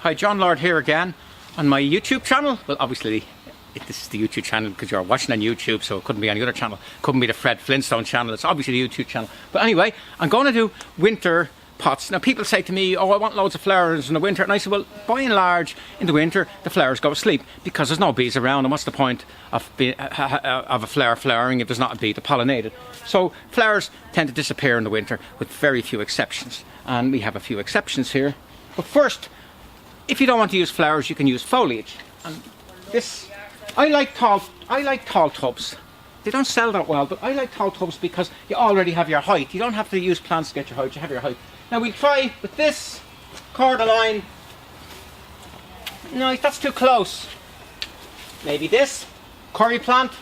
Hi, John Lord here again on my YouTube channel. Well, obviously this is the YouTube channel because you're watching on YouTube, so it couldn't be any other channel. Couldn't be the Fred Flintstone channel. It's obviously the YouTube channel. But anyway, I'm going to do winter pots. Now people say to me, oh, I want loads of flowers in the winter, and I say, well, by and large in the winter the flowers go to sleep because there's no bees around, and what's the point of a flower flowering if there's not a bee to pollinate it? So flowers tend to disappear in the winter with very few exceptions, and we have a few exceptions here. But first, if you don't want to use flowers, you can use foliage. And this, I like tall tubs. They don't sell that well, but I like tall tubs because you already have your height. You don't have to use plants to get your height, you have your height. Now we'll try with this cordyline. No, that's too close. Maybe this curry plant.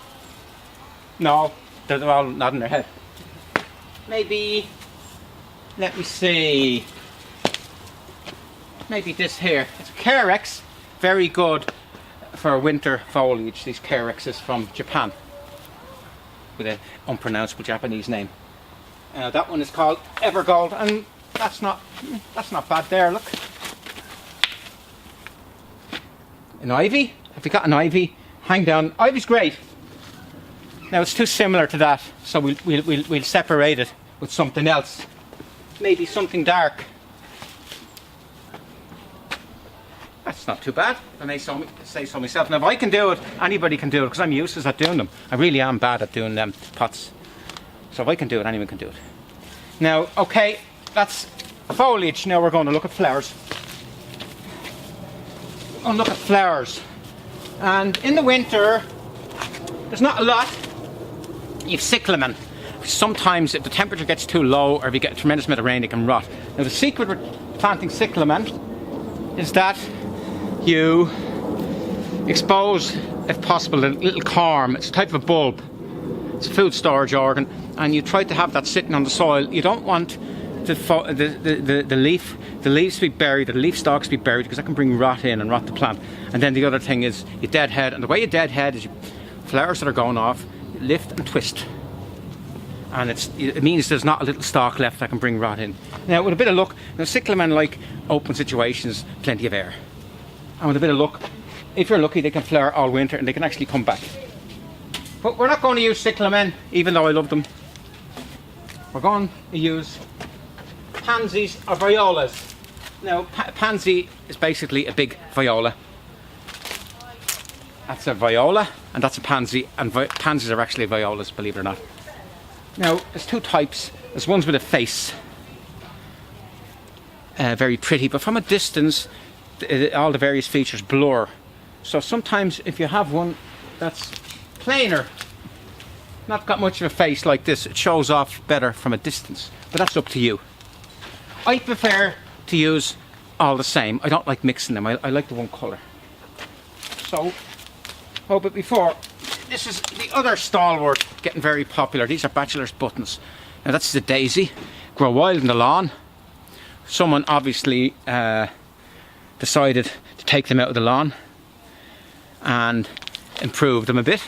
No, they're all nodding their head. Maybe, let me see. Maybe this here. It's a Carex, very good for winter foliage. These Carexes from Japan with an unpronounceable Japanese name. That one is called Evergold, and that's not bad there. Look, an ivy. Have you got an ivy? Hang down. Ivy's great. Now it's too similar to that, so we'll separate it with something else. Maybe something dark. That's not too bad, if I may say so myself. Now if I can do it, anybody can do it, because I'm useless at doing them. I really am bad at doing them pots. So if I can do it, anyone can do it. Now, okay, that's foliage. Now we're going to look at flowers. We're going to look at flowers. And in the winter, there's not a lot. You've cyclamen. Sometimes if the temperature gets too low, or if you get a tremendous amount of rain, it can rot. Now the secret with planting cyclamen is that you expose, if possible, a little corm. It's a type of a bulb. It's a food storage organ, and you try to have that sitting on the soil. You don't want the leaves to be buried, the leaf stalks to be buried, because that can bring rot in and rot the plant. And then the other thing is you deadhead, and the way you deadhead is flowers that are going off, you lift and twist. And it means there's not a little stalk left that can bring rot in. Now with a bit of luck, cyclamen like open situations, plenty of air. And with a bit of luck, if you're lucky, they can flower all winter and they can actually come back. But we're not going to use cyclamen, even though I love them. We're going to use pansies or violas. Now pansy is basically a big viola. That's a viola and that's a pansy, and pansies are actually violas, believe it or not. Now, there's two types. There's ones with a face, very pretty, but from a distance, all the various features blur. So sometimes if you have one that's plainer, not got much of a face like this, it shows off better from a distance. But that's up to you. I prefer to use all the same. I don't like mixing them. I like the one colour. So, oh, but before, this is the other stalwart getting very popular. These are bachelor's buttons. Now that's the daisy. Grow wild in the lawn. Someone obviously decided to take them out of the lawn and improve them a bit,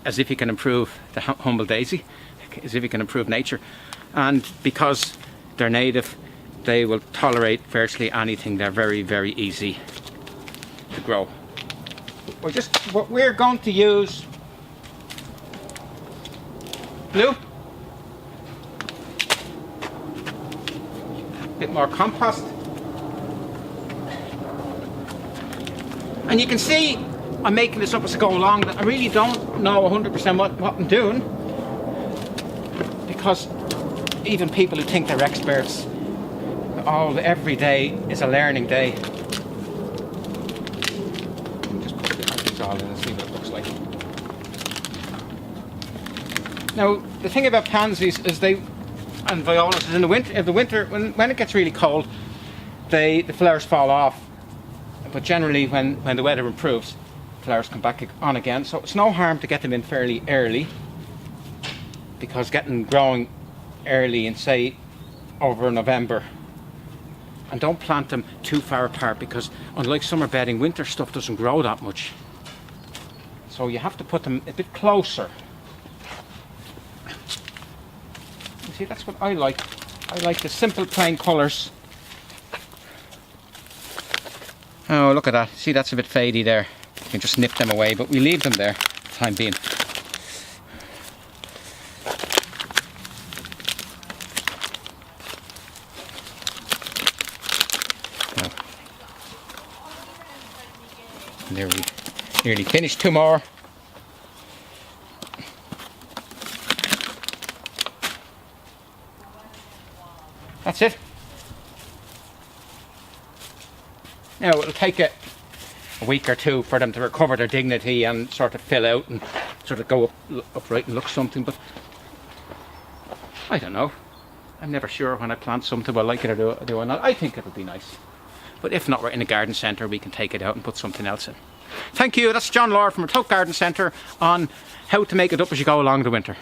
as if you can improve the humble daisy, as if you can improve nature. And because they're native, they will tolerate virtually anything. They're very, very easy to grow. We're going to use blue, a bit more compost, and you can see I'm making this up as I go along, that I really don't know 100% what I'm doing, because even people who think they're experts, every day is a learning day. Just put these all in and see what it looks like. Now, the thing about pansies is and violas is in the winter, when it gets really cold, the flowers fall off. But generally, when the weather improves, flowers come back on again. So it's no harm to get them in fairly early, because growing early in, say, over November, and don't plant them too far apart, because unlike summer bedding, winter stuff doesn't grow that much. So you have to put them a bit closer. See, that's what I like. I like the simple plain colours. Oh, look at that. See, that's a bit fadey there. You can just nip them away, but we leave them there for the time being. And there we nearly finished. 2 more. That's it. Now it'll take a week or two for them to recover their dignity and sort of fill out and sort of go upright and look something, but I don't know. I'm never sure when I plant something will I like it or do I not. I think it'll be nice. But if not, we're in a garden centre, we can take it out and put something else in. Thank you, that's John Lord from Ratoath Garden Centre on how to make it up as you go along the winter.